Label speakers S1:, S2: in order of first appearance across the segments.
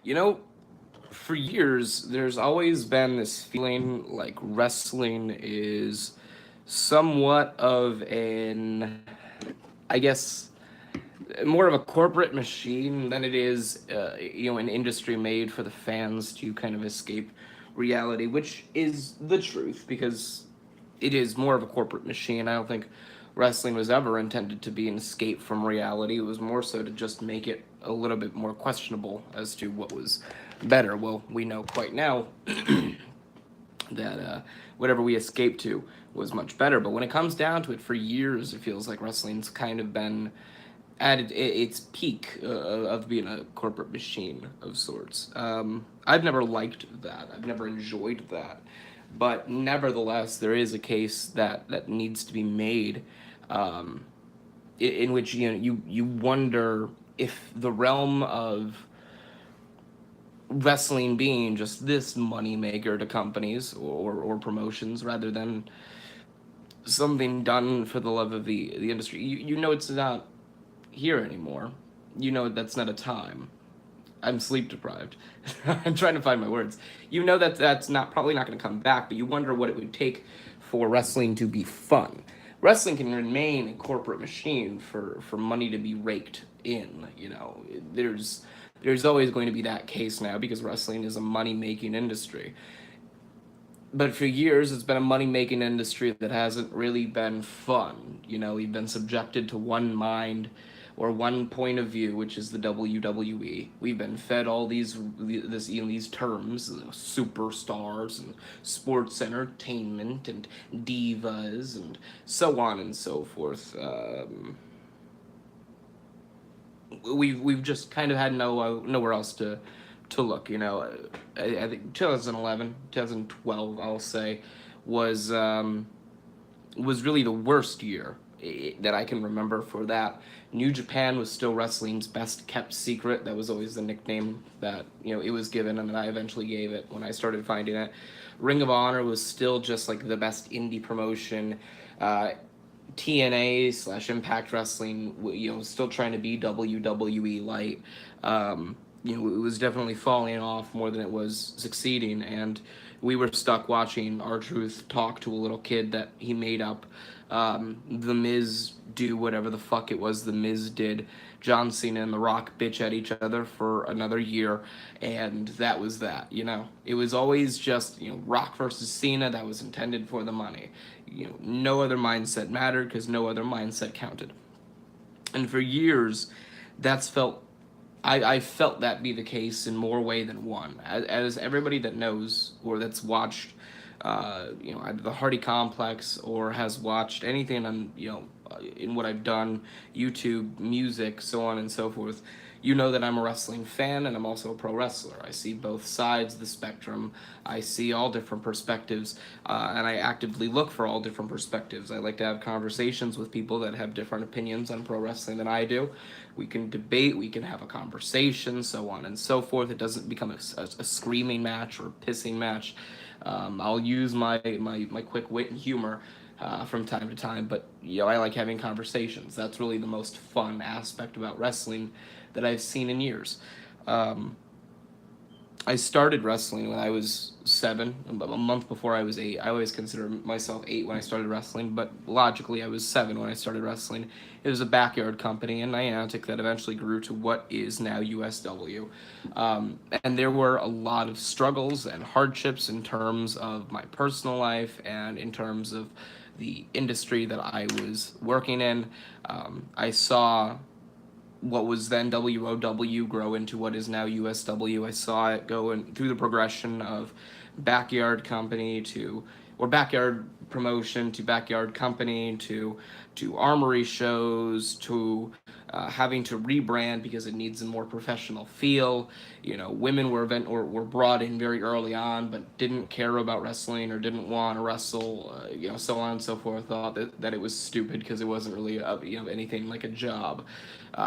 S1: You know, for years, there's always been this feeling like wrestling is somewhat of an, I guess, more of a corporate machine than it is, an industry made for the fans to kind of escape reality, which is the truth because it is more of a corporate machine. I don't think wrestling was ever intended to be an escape from reality. It was more so to just make it a little bit more questionable as to what was better. Well, we know quite now that whatever we escaped to was much better. But when it comes down to it, for years, it feels like wrestling's kind of been at its peak of being a corporate machine of sorts. I've never liked that. I've never enjoyed that. But nevertheless, there is a case that needs to be made, in which you wonder if the realm of wrestling being just this moneymaker to companies or promotions rather than something done for the love of the industry. You know it's not here anymore. You know that's not a time. I'm sleep deprived. I'm trying to find my words. You know that that's not probably not going to come back, but you wonder what it would take for wrestling to be fun. Wrestling can remain a corporate machine for money to be raked in. There's always going to be that case now because wrestling is a money making industry. But for years, it's been a money making industry that hasn't really been fun. We've been subjected to one mind or one point of view, which is the WWE. We've been fed all these terms, superstars and sports entertainment and divas and so on and so forth. We've just kind of had nowhere else to look. I think 2011, 2012, I'll say, was was really the worst year that I can remember for that. New Japan was still wrestling's best kept secret. That was always the nickname that it was given, and that I eventually gave it when I started finding it. Ring of Honor was still just like the best indie promotion. TNA slash Impact Wrestling, still trying to be WWE light. It was definitely falling off more than it was succeeding, and we were stuck watching R-Truth talk to a little kid that he made up. The Miz do whatever the fuck it was the Miz did. John Cena and The Rock bitch at each other for another year, and that was that. It was always just Rock versus Cena. That was intended for the money. No other mindset mattered because no other mindset counted. And for years, that's felt I felt that be the case in more way than one. As everybody that knows or that's watched, either the Hardy Complex or has watched anything on, in what I've done, YouTube, music, so on and so forth, you know that I'm a wrestling fan and I'm also a pro wrestler. I see both sides of the spectrum. I see all different perspectives, and I actively look for all different perspectives. I like to have conversations with people that have different opinions on pro wrestling than I do. We can debate, we can have a conversation, so on and so forth. It doesn't become a screaming match or a pissing match. I'll use my quick wit and humor from time to time, but I like having conversations. That's really the most fun aspect about wrestling that I've seen in years. Um, I started wrestling when I was 7, a month before I was 8. I always consider myself 8 when I started wrestling, but logically I was 7 when I started wrestling. It was a backyard company in Niantic that eventually grew to what is now USW. And there were a lot of struggles and hardships in terms of my personal life and in terms of the industry that I was working in. I saw what was then WOW grow into what is now USW. I saw it go through the progression of backyard company or backyard promotion to backyard company to armory shows to having to rebrand because it needs a more professional feel. Women were brought in very early on, but didn't care about wrestling or didn't want to wrestle. So on and so forth. Thought that it was stupid because it wasn't really anything like a job.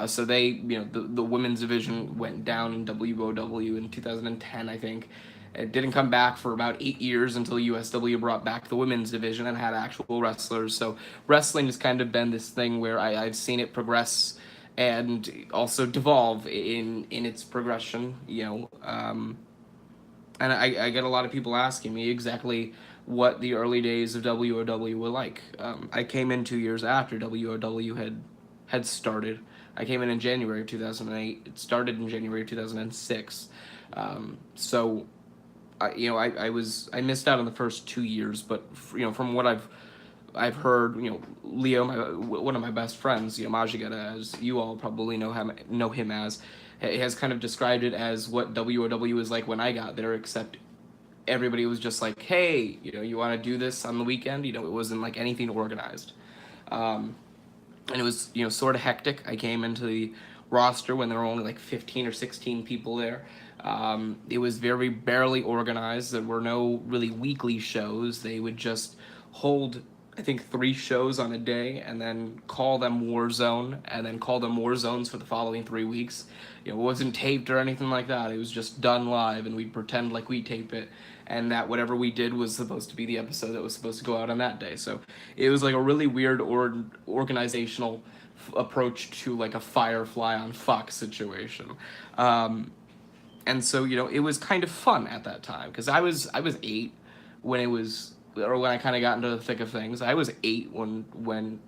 S1: So they, the women's division went down in WOW in 2010, I think. It didn't come back for about 8 years until USW brought back the women's division and had actual wrestlers. So wrestling has kind of been this thing where I've seen it progress and also devolve in its progression. And I get a lot of people asking me exactly what the early days of WOW were like. I came in 2 years after WOW had started. I came in January of 2008. It started in January of 2006. So I missed out on the first 2 years, but from what I've heard, Leo, one of my best friends, Majigata, as you all probably know him as, has kind of described it as what WOW was like when I got there, except everybody was just like, hey, you want to do this on the weekend? It wasn't like anything organized. And it was, sort of hectic. I came into the roster when there were only like 15 or 16 people there. It was very barely organized. There were no really weekly shows. They would just hold, I think, 3 shows on a day and then call them Warzone and then call them Warzones for the following 3 weeks. It wasn't taped or anything like that. It was just done live, and we'd pretend like we tape it, and that whatever we did was supposed to be the episode that was supposed to go out on that day. So it was like a really weird organizational approach to like a Firefly on Fox situation. And so it was kind of fun at that time because I was 8 when it was, or when I kind of got into the thick of things. I was 8 when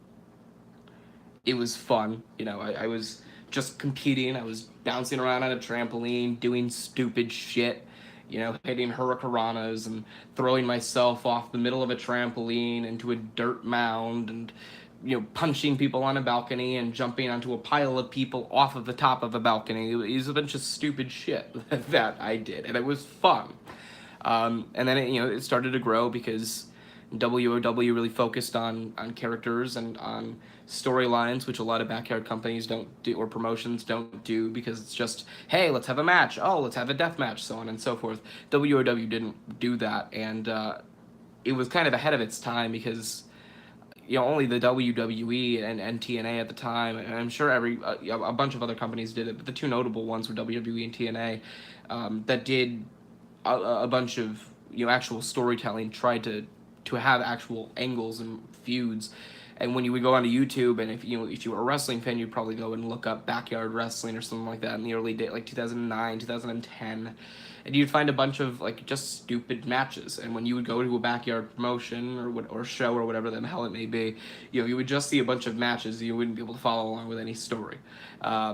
S1: it was fun. I was just competing. I was bouncing around on a trampoline, doing stupid shit. Hitting hurricanranas and throwing myself off the middle of a trampoline into a dirt mound, and punching people on a balcony and jumping onto a pile of people off of the top of a balcony. It was a bunch of stupid shit that I did, and it was fun. And then it started to grow because WOW really focused on characters and on storylines, which a lot of backyard companies don't do, or promotions don't do, because it's just, hey, let's have a match, oh, let's have a death match, so on and so forth. WOW didn't do that, and it was kind of ahead of its time because only the WWE and TNA at the time, and I'm sure a bunch of other companies did it, but the two notable ones were WWE and TNA, that did a bunch of actual storytelling, tried to have actual angles and feuds. And when you would go onto YouTube, and if you were a wrestling fan, you'd probably go and look up Backyard Wrestling or something like that in the early day, like 2009, 2010, and you'd find a bunch of like just stupid matches. And when you would go to a backyard promotion or show or whatever the hell it may be, you would just see a bunch of matches. You wouldn't be able to follow along with any story. I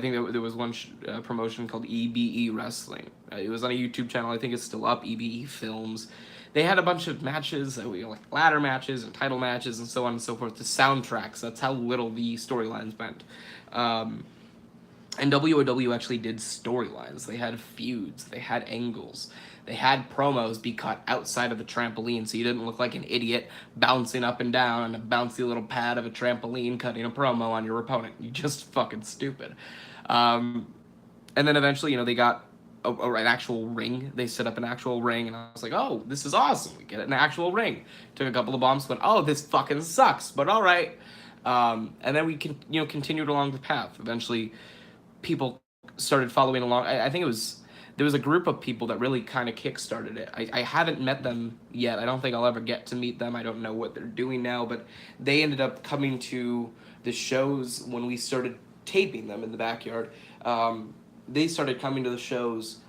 S1: think there was one promotion called EBE Wrestling. It was on a YouTube channel. I think it's still up. EBE Films. They had a bunch of matches, like ladder matches and title matches and so on and so forth, to soundtracks. That's how little the storylines meant. And WOW actually did storylines. They had feuds. They had angles. They had promos be cut outside of the trampoline, so you didn't look like an idiot bouncing up and down on a bouncy little pad of a trampoline cutting a promo on your opponent. You just fucking stupid. And then eventually, they got an actual ring. They set up an actual ring, and I was like, oh, this is awesome. We get an actual ring. Took a couple of bumps, went, oh, this fucking sucks, but all right. And then we continued along the path. Eventually, people started following along. I think there was a group of people that really kind of kickstarted it. I haven't met them yet. I don't think I'll ever get to meet them. I don't know what they're doing now, but they ended up coming to the shows when we started taping them in the backyard. They started coming to the shows,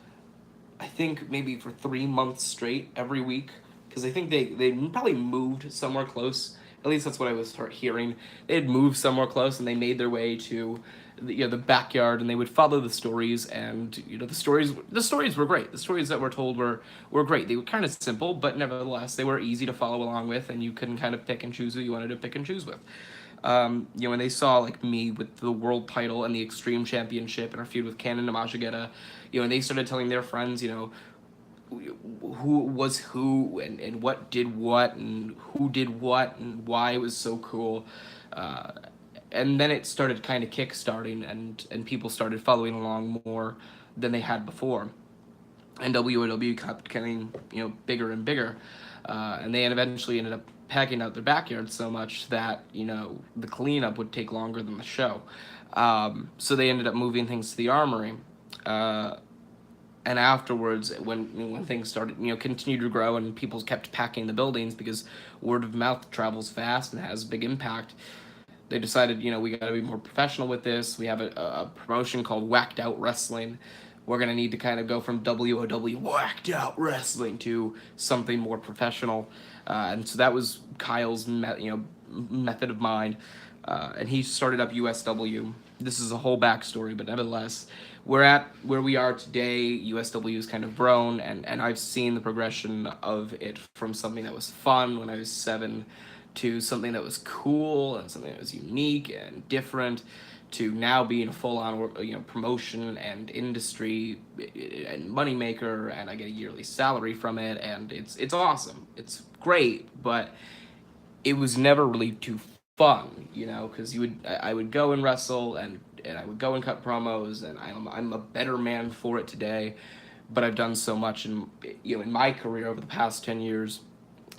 S1: I think maybe for 3 months straight every week, because I think they probably moved somewhere close. At least that's what I was hearing. They had moved somewhere close, and they made their way to the backyard, and they would follow the stories, and the stories were great. The stories that were told were great. They were kind of simple, but nevertheless they were easy to follow along with, and you couldn't kind of pick and choose who you wanted to pick and choose with. When they saw like me with the world title and the Extreme Championship and our feud with Cannon and Majigeta, and they started telling their friends, who was who and what did what and who did what and why it was so cool. And then it started kind of kickstarting, and people started following along more than they had before. And WOW kept getting bigger and bigger, and they eventually ended up packing out their backyard so much that the cleanup would take longer than the show. So they ended up moving things to the Armory, and afterwards, when things started continued to grow and people kept packing the buildings because word of mouth travels fast and has big impact, They decided, we got to be more professional with this. We have a promotion called Whacked Out Wrestling. We're going to need to kind of go from WOW Whacked Out Wrestling to something more professional. And so that was Kyle's method of mind. And he started up USW. This is a whole backstory, but nevertheless, we're at where we are today. USW has kind of grown, and I've seen the progression of it from something that was fun when I was 7 to something that was cool and something that was unique and different to now being a full-on promotion and industry and moneymaker, and I get a yearly salary from it, and it's awesome. It's great, but it was never really too fun, because I would go and wrestle and I would go and cut promos, and I'm a better man for it today, but I've done so much in my career over the past 10 years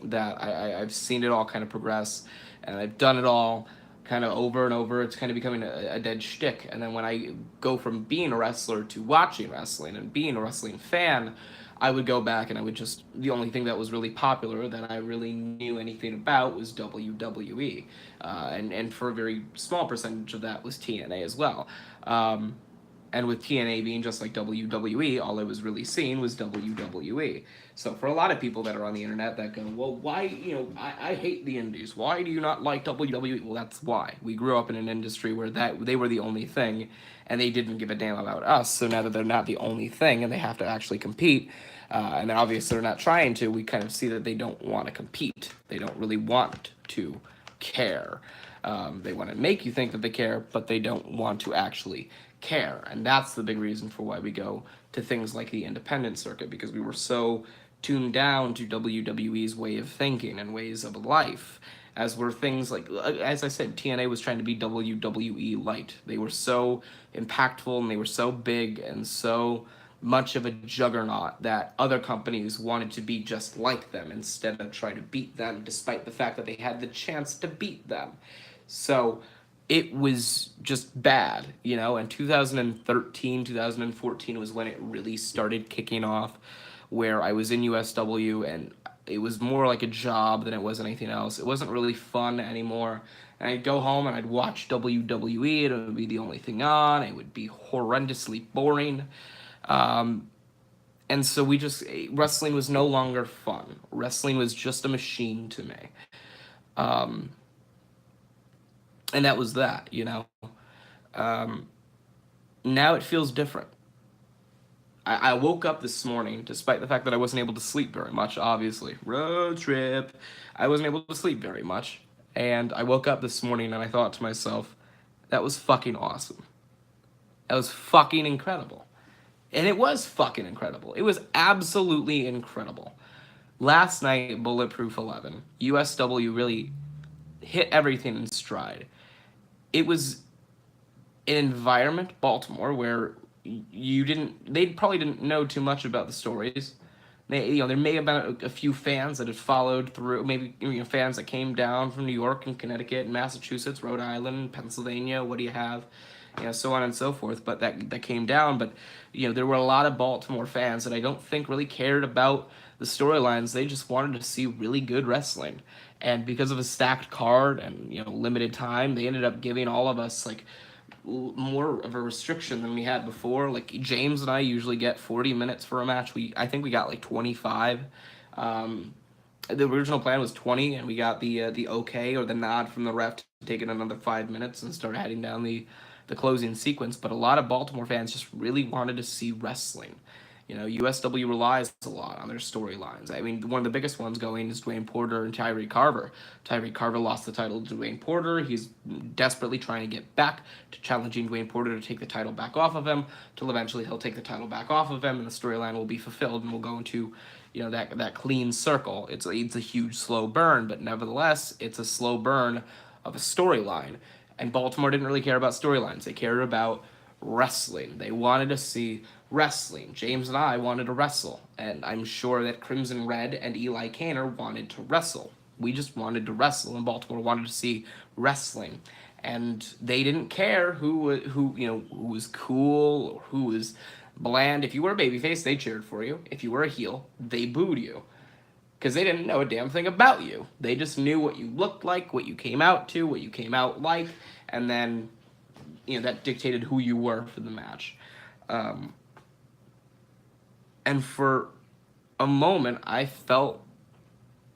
S1: that I've seen it all kind of progress, and I've done it all kind of over and over. It's kind of becoming a dead shtick. And then when I go from being a wrestler to watching wrestling and being a wrestling fan, I would go back and I would just, the only thing that was really popular that I really knew anything about was WWE. And for a very small percentage of that was TNA as well. And with TNA being just like WWE, all I was really seeing was WWE. So for a lot of people that are on the internet that go, well, why, I hate the indies. Why do you not like WWE? Well, that's why. We grew up in an industry where they were the only thing, and they didn't give a damn about us. So now that they're not the only thing, and they have to actually compete, and obviously they're not trying to, we kind of see that they don't want to compete. They don't really want to care. They want to make you think that they care, but they don't want to actually care. And that's the big reason for why we go to things like the independent circuit, because we were so tuned down to WWE's way of thinking and ways of life, as were things like, as I said, TNA was trying to be WWE light. They were so impactful and they were so big and so much of a juggernaut that other companies wanted to be just like them instead of try to beat them, despite the fact that they had the chance to beat them. So it was just bad, and 2013, 2014 was when it really started kicking off, where I was in USW and it was more like a job than it was anything else. It wasn't really fun anymore. And I'd go home and I'd watch WWE, and it would be the only thing on. It would be horrendously boring. And so wrestling was no longer fun. Wrestling was just a machine to me. Um, and that was that. Now it feels different. I woke up this morning, despite the fact that I wasn't able to sleep very much, obviously. Road trip. I wasn't able to sleep very much. And I woke up this morning and I thought to myself, that was fucking awesome. That was fucking incredible. And it was fucking incredible. It was absolutely incredible. Last night, Bulletproof 11, USW really hit everything in stride. It was an environment, Baltimore, where they probably didn't know too much about the stories. There may have been a few fans that had followed through, maybe fans that came down from New York and Connecticut and Massachusetts, Rhode Island, Pennsylvania, what do you have, so on and so forth, but that came down. But there were a lot of Baltimore fans that I don't think really cared about the storylines. They just wanted to see really good wrestling, and because of a stacked card and limited time, they ended up giving all of us like more of a restriction than we had before. Like James and I usually get 40 minutes for a match. I think we got like 25. The original plan was 20, and we got the okay or the nod from the ref to take it another 5 minutes and start heading down the closing sequence. But a lot of Baltimore fans just really wanted to see wrestling. USW relies a lot on their storylines. I mean, one of the biggest ones going is Dwayne Porter and Tyree Carver. Tyree Carver lost the title to Dwayne Porter. He's desperately trying to get back to challenging Dwayne Porter to take the title back off of him, till eventually he'll take the title back off of him, and the storyline will be fulfilled, and we'll go into that clean circle. It's a huge slow burn, but nevertheless, it's a slow burn of a storyline. And Baltimore didn't really care about storylines. They cared about wrestling. They wanted to see wrestling. James and I wanted to wrestle, and I'm sure that Crimson Red and Eli Kaner wanted to wrestle. We just wanted to wrestle, and Baltimore wanted to see wrestling. And they didn't care who was cool or who was bland. If you were a babyface, they cheered for you. If you were a heel, they booed you. because they didn't know a damn thing about you. They just knew what you looked like, what you came out to, what you came out like, and then that dictated who you were for the match. Um, and for a moment, I felt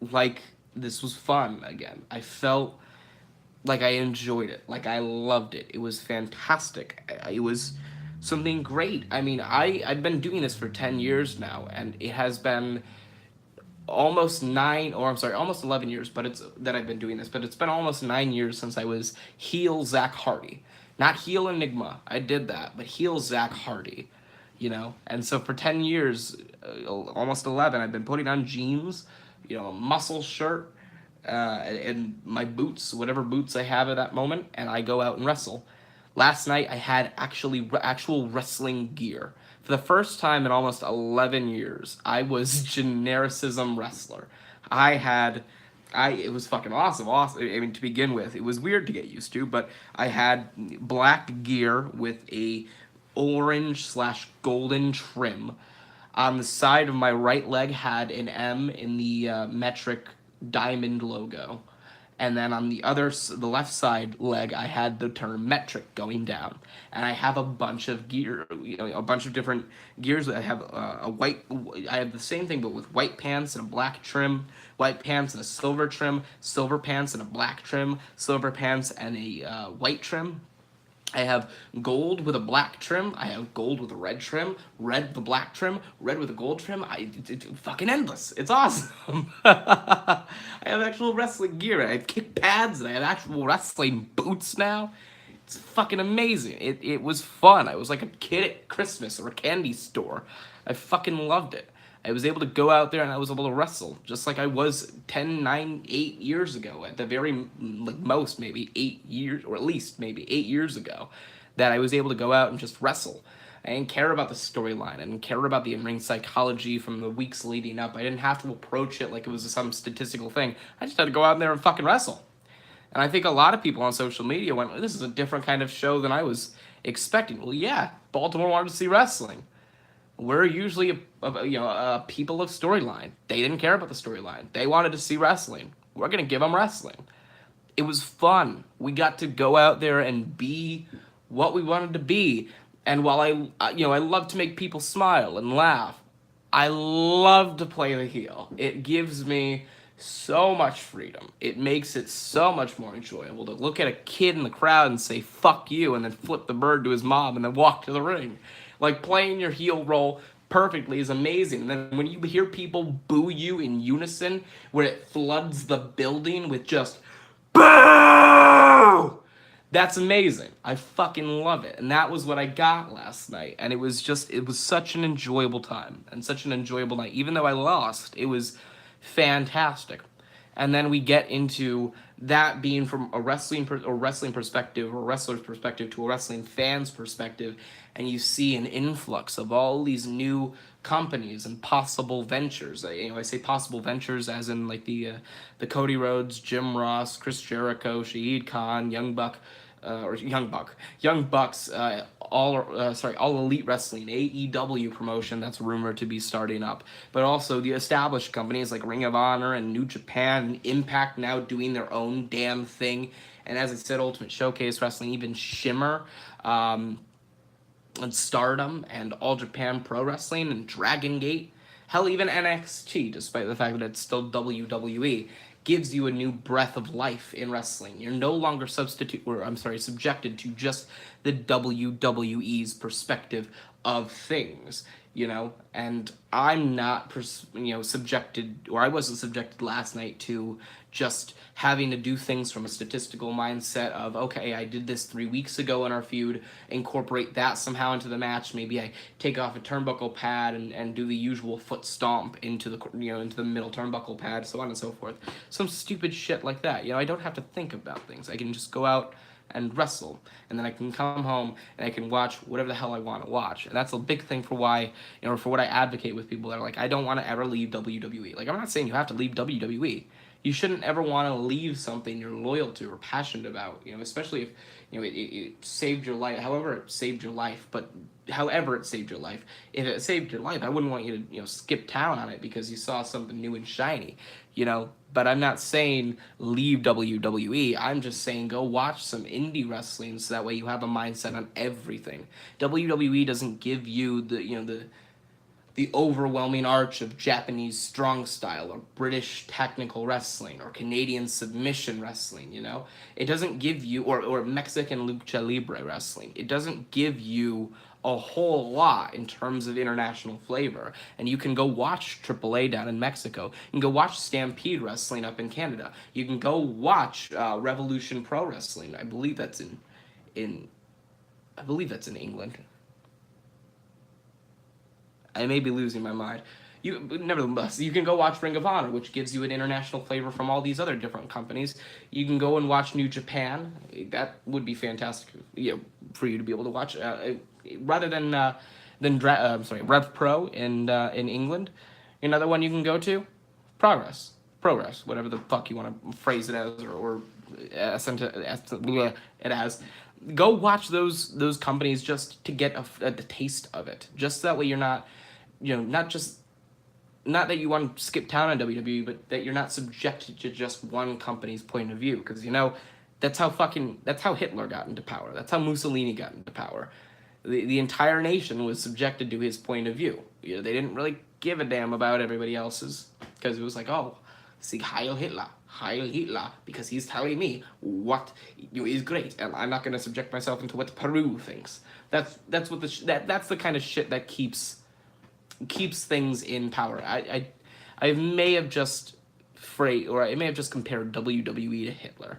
S1: like this was fun again. I felt like I enjoyed it, like I loved it. It was fantastic. It was something great. I mean, I've been doing this for 10 years now, and it has been almost 9, or I'm sorry, almost 11 years, but it's that I've been doing this, but it's been almost 9 years since I was heel Zack Hardy. Not heel Enigma, I did that, but heel Zack Hardy, And so for 10 years, almost 11, I've been putting on jeans, a muscle shirt, and my boots, whatever boots I have at that moment, and I go out and wrestle. Last night I had actual wrestling gear. For the first time in almost 11 years, I was genericism wrestler. It was fucking awesome. Awesome. I mean, to begin with, it was weird to get used to, but I had black gear with a orange/golden trim. On the side of my right leg had an M in the metric diamond logo. And then on the left side leg, I had the term metric going down. And I have a bunch of gear, a bunch of different gears. I have I have the same thing, but with white pants and a black trim, white pants and a silver trim, silver pants and a black trim, silver pants and a white trim. I have gold with a black trim. I have gold with a red trim, red with a black trim, red with a gold trim. It's fucking endless. It's awesome. I have actual wrestling gear. I have kick pads, and I have actual wrestling boots now. It's fucking amazing. It was fun. I was like a kid at Christmas or a candy store. I fucking loved it. I was able to go out there and I was able to wrestle just like I was 10, 9, 8 years ago. At the very most, maybe 8 years, or at least maybe 8 years ago, that I was able to go out and just wrestle. I didn't care about the storyline. I didn't care about the in-ring psychology from the weeks leading up. I didn't have to approach it like it was some statistical thing. I just had to go out there and fucking wrestle. And I think a lot of people on social media went, this is a different kind of show than I was expecting. Well, yeah, Baltimore wanted to see wrestling. We're usually a people of storyline. They didn't care about the storyline. They wanted to see wrestling. We're going to give them wrestling. It was fun. We got to go out there and be what we wanted to be. And while I love to make people smile and laugh, I love to play the heel. It gives me so much freedom. It makes it so much more enjoyable to look at a kid in the crowd and say, fuck you, and then flip the bird to his mom and then walk to the ring. Like, playing your heel role perfectly is amazing. And then when you hear people boo you in unison, where it floods the building with just, boo! That's amazing. I fucking love it. And that was what I got last night. And it was such an enjoyable time and such an enjoyable night. Even though I lost, it was fantastic. And then we get into that being from a wrestling perspective, or a wrestler's perspective, to a wrestling fan's perspective, and you see an influx of all these new companies and possible ventures. I say possible ventures as in like the Cody Rhodes, Jim Ross, Chris Jericho, Shahid Khan, Young Bucks, all Elite Wrestling, AEW promotion that's rumored to be starting up, but also the established companies like Ring of Honor and New Japan and Impact now doing their own damn thing, and as I said, Ultimate Showcase Wrestling, even Shimmer, and Stardom, and All Japan Pro Wrestling, and Dragon Gate, hell, even NXT, despite the fact that it's still WWE, gives you a new breath of life in wrestling. You're no longer subjected to just the WWE's perspective of things, and I'm not, subjected, or I wasn't subjected last night to just having to do things from a statistical mindset of, okay, I did this 3 weeks ago in our feud, incorporate that somehow into the match, maybe I take off a turnbuckle pad and do the usual foot stomp into the middle turnbuckle pad, so on and so forth. Some stupid shit like that. I don't have to think about things. I can just go out and wrestle, and then I can come home and I can watch whatever the hell I want to watch. And that's a big thing for why, for what I advocate with people that are like, I don't want to ever leave WWE. Like, I'm not saying you have to leave WWE. You shouldn't ever want to leave something you're loyal to or passionate about, especially if it saved your life. However, it saved your life, but however it saved your life, if it saved your life, I wouldn't want you to skip town on it because you saw something new and shiny, But I'm not saying leave WWE. I'm just saying go watch some indie wrestling so that way you have a mindset on everything. WWE doesn't give you the overwhelming arch of Japanese strong style or British technical wrestling or Canadian submission wrestling, It doesn't give you, or Mexican lucha libre wrestling, it doesn't give you a whole lot in terms of international flavor. And you can go watch AAA down in Mexico. You can go watch Stampede Wrestling up in Canada. You can go watch Revolution Pro Wrestling. I believe that's in England. I may be losing my mind. Nevertheless, you can go watch Ring of Honor, which gives you an international flavor from all these other different companies. You can go and watch New Japan. That would be fantastic, for you to be able to watch. Rather than Rev Pro in England. Another one you can go to, Progress, whatever the fuck you want to phrase it as or it as. Go watch those companies just to get a taste of it. Just that way you're not, not that you want to skip town on WWE, but that you're not subjected to just one company's point of view. Because that's how Hitler got into power. That's how Mussolini got into power. The entire nation was subjected to his point of view. They didn't really give a damn about everybody else's because it was like, oh, see, Heil Hitler, because he's telling me what is great, and I'm not going to subject myself into what Peru thinks. That's the kind of shit that keeps things in power. I may have just compared WWE to Hitler.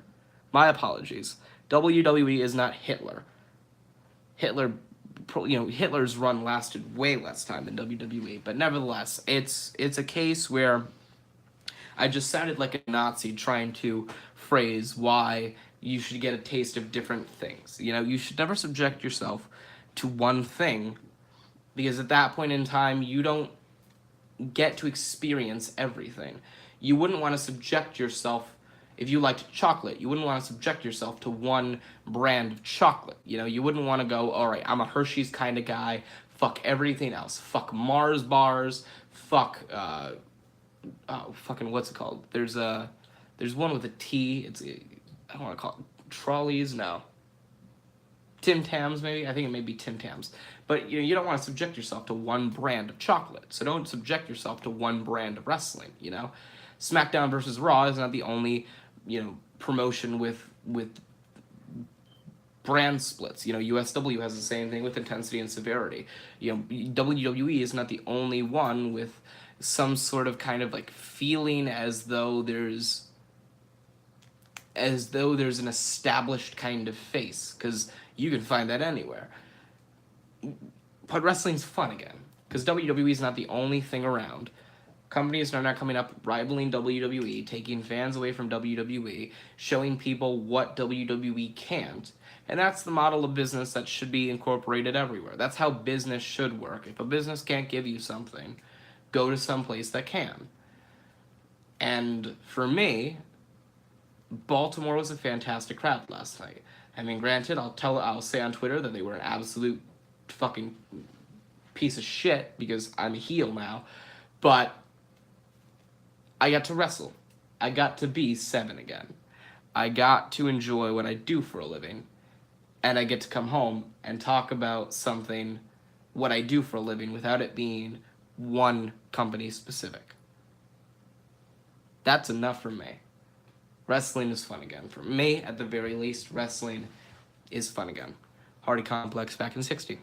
S1: My apologies. WWE is not Hitler. Hitler's run lasted way less time than WWE, but nevertheless, it's a case where I just sounded like a Nazi trying to phrase why you should get a taste of different things. You should never subject yourself to one thing, because at that point in time, you don't get to experience everything. You wouldn't want to subject yourself, if you liked chocolate, you wouldn't want to subject yourself to one brand of chocolate. You wouldn't want to go, all right, I'm a Hershey's kind of guy, fuck everything else. Fuck Mars bars, fuck, fucking, what's it called? There's one with a T, I don't want to call it Trolleys, no. Tim Tams, maybe? I think it may be Tim Tams. But, you don't want to subject yourself to one brand of chocolate. So don't subject yourself to one brand of wrestling, SmackDown versus Raw is not the only, promotion with brand splits. USW has the same thing with intensity and severity. WWE is not the only one with some sort of kind of like feeling as though there's an established kind of face, because you can find that anywhere. But wrestling's fun again, because WWE is not the only thing around. Companies are not coming up rivaling WWE, taking fans away from WWE, showing people what WWE can't. And that's the model of business that should be incorporated everywhere. That's how business should work. If a business can't give you something, go to some place that can. And for me, Baltimore was a fantastic crowd last night. I mean, granted, I'll say on Twitter that they were an absolute fucking piece of shit because I'm a heel now, but I got to wrestle. I got to be 7 again. I got to enjoy what I do for a living, and I get to come home and talk about what I do for a living, without it being one company specific. That's enough for me. Wrestling is fun again. For me, at the very least, wrestling is fun again. Hardy Complex back in 60.